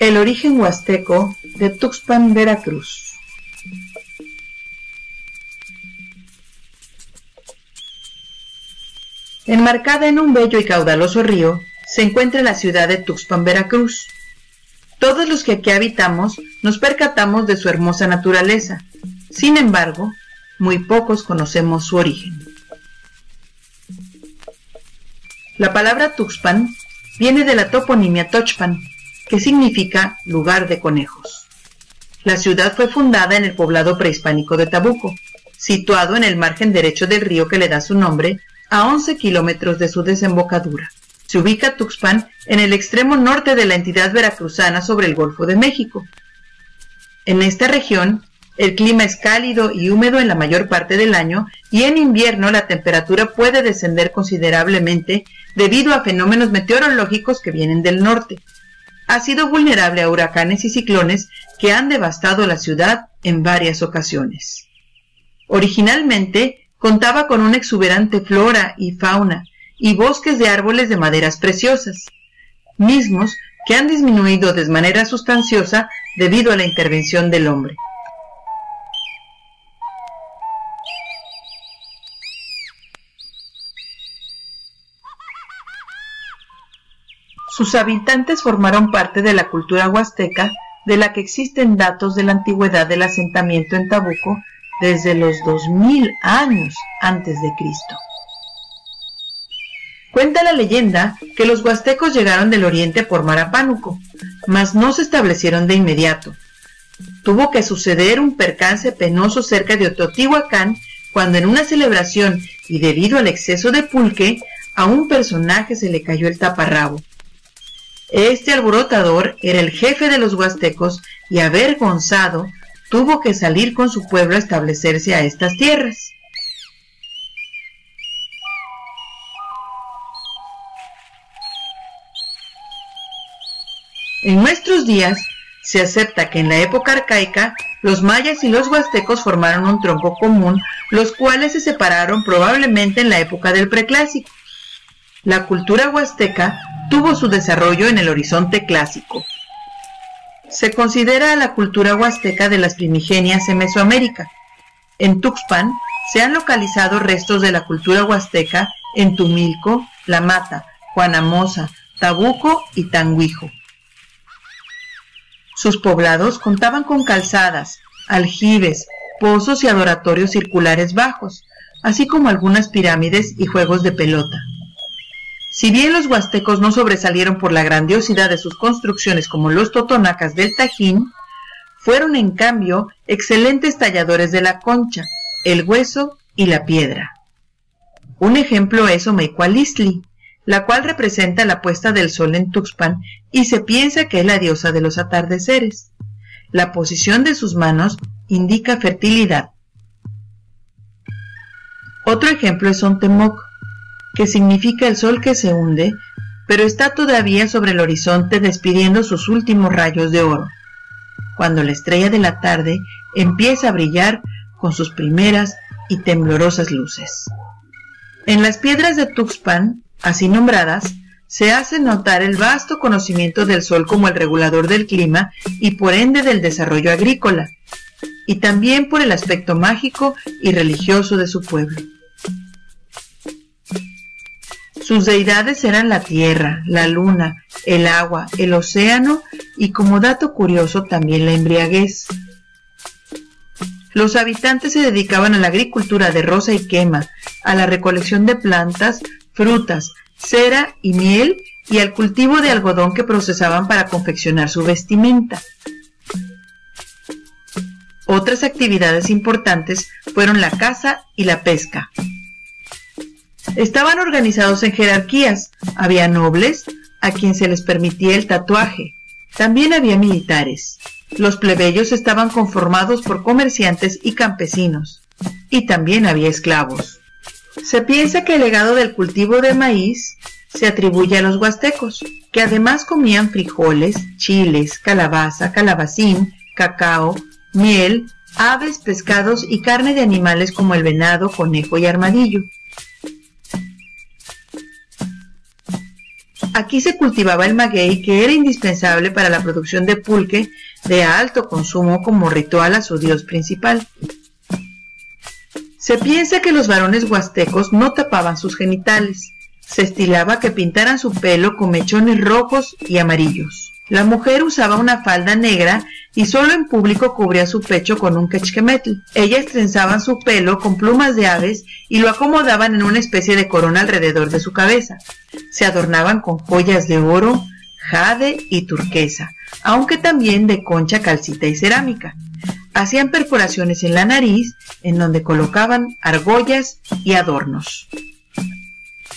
El origen huasteco de Tuxpan, Veracruz. Enmarcada en un bello y caudaloso río, se encuentra la ciudad de Tuxpan, Veracruz. Todos los que aquí habitamos nos percatamos de su hermosa naturaleza. Sin embargo, muy pocos conocemos su origen. La palabra Tuxpan viene de la toponimia Tochpan, que significa lugar de conejos. La ciudad fue fundada en el poblado prehispánico de Tabuco, situado en el margen derecho del río que le da su nombre, a 11 kilómetros de su desembocadura. Se ubica Tuxpan en el extremo norte de la entidad veracruzana sobre el Golfo de México. En esta región, el clima es cálido y húmedo en la mayor parte del año y en invierno la temperatura puede descender considerablemente debido a fenómenos meteorológicos que vienen del norte. Ha sido vulnerable a huracanes y ciclones que han devastado la ciudad en varias ocasiones. Originalmente contaba con una exuberante flora y fauna y bosques de árboles de maderas preciosas, mismos que han disminuido de manera sustanciosa debido a la intervención del hombre. Sus habitantes formaron parte de la cultura huasteca, de la que existen datos de la antigüedad del asentamiento en Tabuco desde los 2000 años antes de Cristo. Cuenta la leyenda que los huastecos llegaron del oriente por mar a Pánuco, mas no se establecieron de inmediato. Tuvo que suceder un percance penoso cerca de Oteotihuacán, cuando en una celebración y debido al exceso de pulque, a un personaje se le cayó el taparrabo. Este alborotador era el jefe de los huastecos y, avergonzado, tuvo que salir con su pueblo a establecerse a estas tierras. En nuestros días, se acepta que en la época arcaica, los mayas y los huastecos formaron un tronco común, los cuales se separaron probablemente en la época del Preclásico. La cultura huasteca tuvo su desarrollo en el horizonte clásico. Se considera a la cultura huasteca de las primigenias en Mesoamérica. En Tuxpan se han localizado restos de la cultura huasteca en Tumilco, La Mata, Juanamosa, Tabuco y Tanguijo. Sus poblados contaban con calzadas, aljibes, pozos y adoratorios circulares bajos, así como algunas pirámides y juegos de pelota. Si bien los huastecos no sobresalieron por la grandiosidad de sus construcciones como los totonacas del Tajín, fueron en cambio excelentes talladores de la concha, el hueso y la piedra. Un ejemplo es Omecualistli, la cual representa la puesta del sol en Tuxpan y se piensa que es la diosa de los atardeceres. La posición de sus manos indica fertilidad. Otro ejemplo es Ontemoc, que significa el sol que se hunde, pero está todavía sobre el horizonte despidiendo sus últimos rayos de oro, cuando la estrella de la tarde empieza a brillar con sus primeras y temblorosas luces. En las piedras de Tuxpan, así nombradas, se hace notar el vasto conocimiento del sol como el regulador del clima y por ende del desarrollo agrícola, y también por el aspecto mágico y religioso de su pueblo. Sus deidades eran la tierra, la luna, el agua, el océano y, como dato curioso, también la embriaguez. Los habitantes se dedicaban a la agricultura de roza y quema, a la recolección de plantas, frutas, cera y miel y al cultivo de algodón que procesaban para confeccionar su vestimenta. Otras actividades importantes fueron la caza y la pesca. Estaban organizados en jerarquías, había nobles, a quien se les permitía el tatuaje, también había militares. Los plebeyos estaban conformados por comerciantes y campesinos, y también había esclavos. Se piensa que el legado del cultivo de maíz se atribuye a los huastecos, que además comían frijoles, chiles, calabaza, calabacín, cacao, miel, aves, pescados y carne de animales como el venado, conejo y armadillo. Aquí se cultivaba el maguey, que era indispensable para la producción de pulque de alto consumo como ritual a su dios principal. Se piensa que los varones huastecos no tapaban sus genitales. Se estilaba que pintaran su pelo con mechones rojos y amarillos. La mujer usaba una falda negra y solo en público cubría su pecho con un quechquemetl. Ellas trenzaban su pelo con plumas de aves y lo acomodaban en una especie de corona alrededor de su cabeza. Se adornaban con joyas de oro, jade y turquesa, aunque también de concha, calcita y cerámica. Hacían perforaciones en la nariz, en donde colocaban argollas y adornos.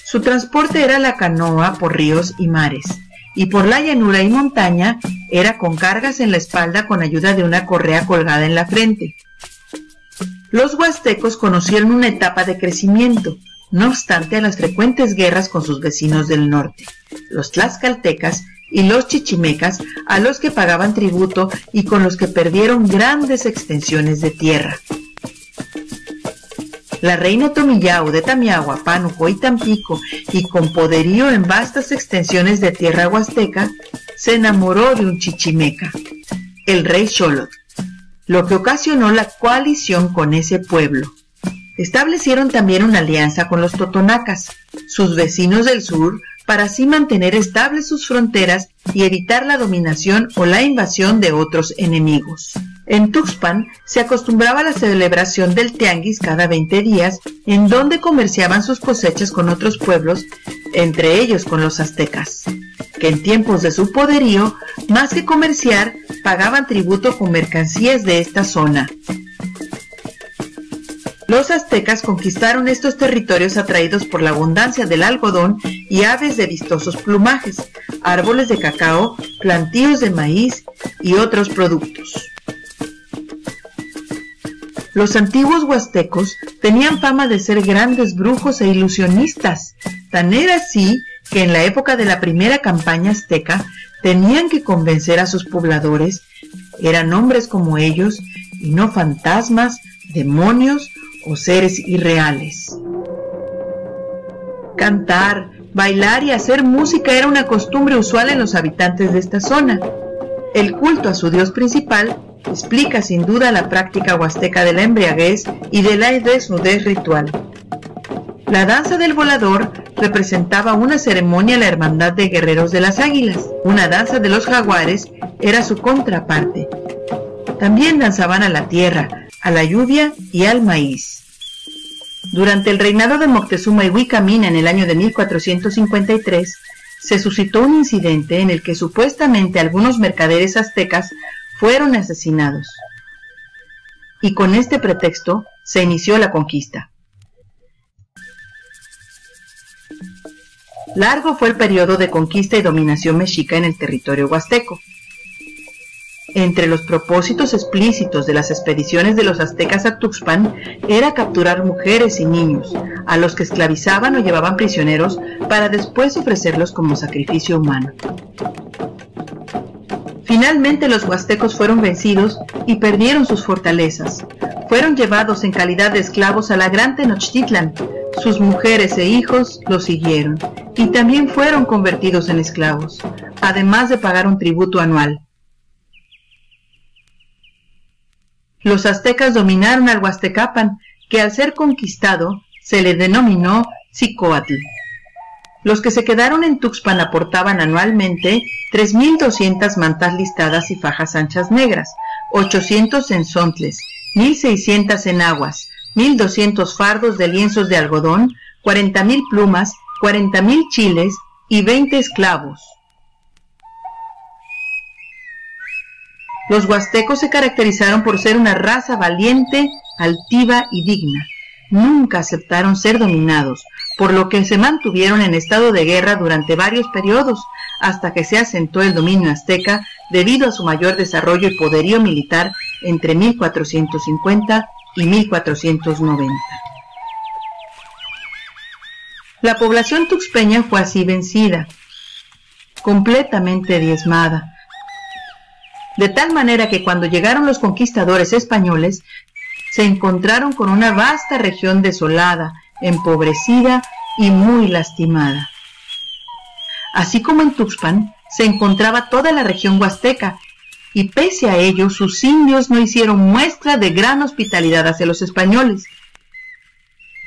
Su transporte era la canoa por ríos y mares, y por la llanura y montaña era con cargas en la espalda con ayuda de una correa colgada en la frente. Los huastecos conocieron una etapa de crecimiento, no obstante a las frecuentes guerras con sus vecinos del norte, los tlaxcaltecas y los chichimecas, a los que pagaban tributo y con los que perdieron grandes extensiones de tierra. La reina Tomillau de Tamiagua, Pánuco y Tampico, y con poderío en vastas extensiones de tierra huasteca, se enamoró de un chichimeca, el rey Xolotl, lo que ocasionó la coalición con ese pueblo. Establecieron también una alianza con los totonacas, sus vecinos del sur, para así mantener estables sus fronteras y evitar la dominación o la invasión de otros enemigos. En Tuxpan se acostumbraba la celebración del tianguis cada 20 días, en donde comerciaban sus cosechas con otros pueblos, entre ellos con los aztecas, que en tiempos de su poderío, más que comerciar, pagaban tributo con mercancías de esta zona. Los aztecas conquistaron estos territorios atraídos por la abundancia del algodón y aves de vistosos plumajes, árboles de cacao, plantíos de maíz y otros productos. Los antiguos huastecos tenían fama de ser grandes brujos e ilusionistas, tan era así que en la época de la primera campaña azteca tenían que convencer a sus pobladores, eran hombres como ellos y no fantasmas, demonios o seres irreales. Cantar, bailar y hacer música era una costumbre usual en los habitantes de esta zona. El culto a su dios principal explica sin duda la práctica huasteca de la embriaguez y de la desnudez ritual. La danza del volador representaba una ceremonia a la hermandad de guerreros de las águilas. Una danza de los jaguares era su contraparte. También danzaban a la tierra, a la lluvia y al maíz. Durante el reinado de Moctezuma y Huicamina en el año de 1453, se suscitó un incidente en el que supuestamente algunos mercaderes aztecas fueron asesinados. Y con este pretexto se inició la conquista. Largo fue el periodo de conquista y dominación mexica en el territorio huasteco. Entre los propósitos explícitos de las expediciones de los aztecas a Tuxpan era capturar mujeres y niños, a los que esclavizaban o llevaban prisioneros para después ofrecerlos como sacrificio humano. Finalmente los huastecos fueron vencidos y perdieron sus fortalezas. Fueron llevados en calidad de esclavos a la gran Tenochtitlan. Sus mujeres e hijos los siguieron y también fueron convertidos en esclavos, además de pagar un tributo anual. Los aztecas dominaron al Huastecapan, que al ser conquistado se le denominó Xicoatl. Los que se quedaron en Tuxpan aportaban anualmente 3,200 mantas listadas y fajas anchas negras, 800 enzontles, 1,600 enaguas, 1,200 fardos de lienzos de algodón, 40,000 plumas, 40,000 chiles y 20 esclavos. Los huastecos se caracterizaron por ser una raza valiente, altiva y digna. Nunca aceptaron ser dominados, por lo que se mantuvieron en estado de guerra durante varios periodos, hasta que se asentó el dominio azteca debido a su mayor desarrollo y poderío militar entre 1450 y 1490. La población tuxpeña fue así vencida, completamente diezmada, de tal manera que cuando llegaron los conquistadores españoles, se encontraron con una vasta región desolada, empobrecida y muy lastimada. Así como en Tuxpan se encontraba toda la región huasteca, y pese a ello sus indios no hicieron muestra de gran hospitalidad hacia los españoles.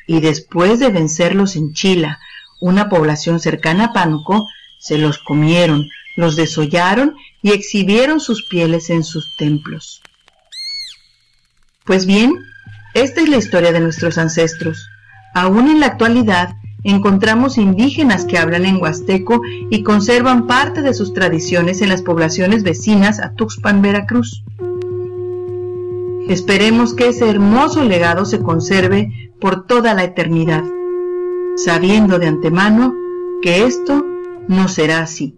Y después de vencerlos en Chila, una población cercana a Pánuco, se los comieron, los desollaron y exhibieron sus pieles en sus templos. Pues bien, esta es la historia de nuestros ancestros. Aún en la actualidad encontramos indígenas que hablan en huasteco y conservan parte de sus tradiciones en las poblaciones vecinas a Tuxpan, Veracruz. Esperemos que ese hermoso legado se conserve por toda la eternidad, sabiendo de antemano que esto no será así.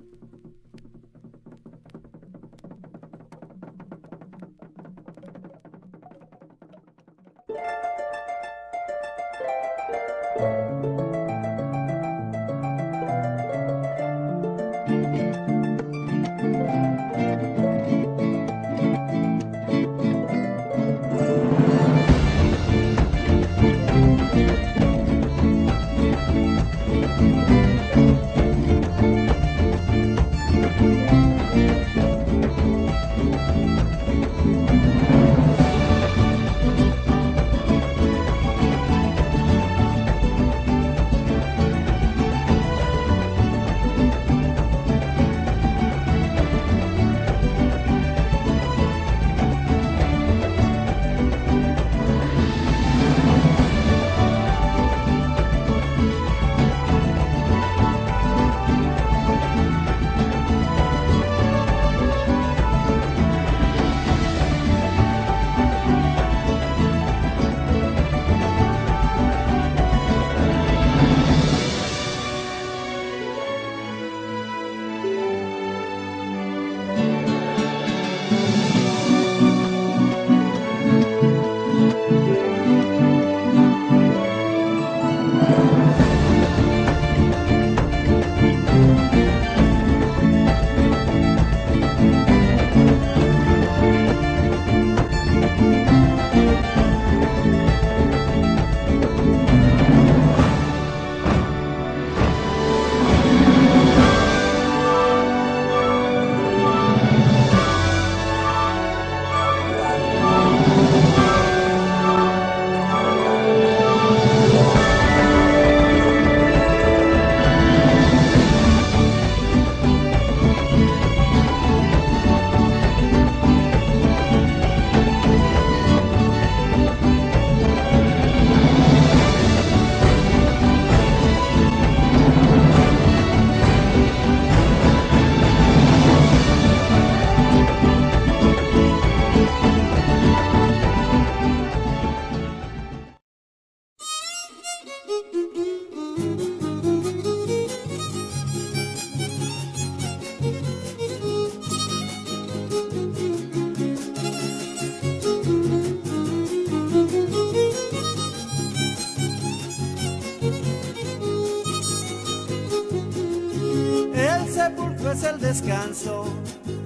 es el descanso,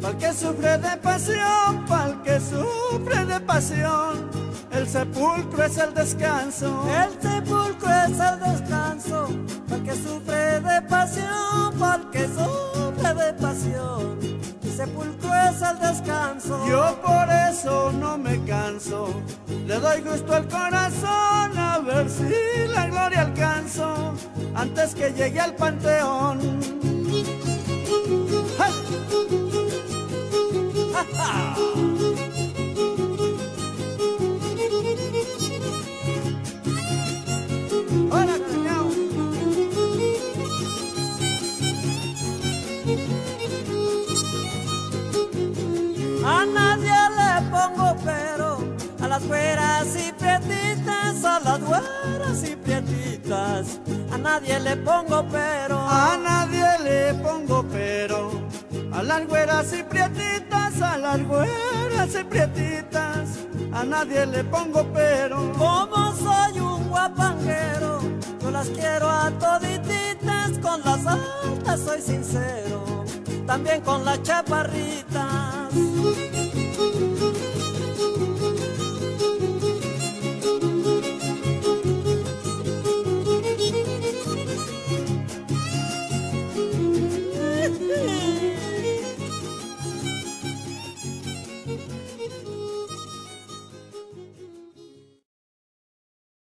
pa'l que sufre de pasión, pa'l que sufre de pasión. El sepulcro es el descanso, el sepulcro es el descanso, pa'l que sufre de pasión, pa'l que sufre de pasión. El sepulcro es el descanso. Yo por eso no me canso, le doy gusto al corazón a ver si la gloria alcanzo antes que llegue al panteón. ¡Ja! ¡Ja, ja! ¡Hola, cuñao! A nadie le pongo pero, a las güeras y prietitas, a las güeras y prietitas. A nadie le pongo pero, a nadie le pongo pero, a las güeras y prietitas, a las güeras y prietitas. A nadie le pongo pero. Como soy un guapanguero, yo las quiero a todititas. Con las altas soy sincero, también con las chaparritas.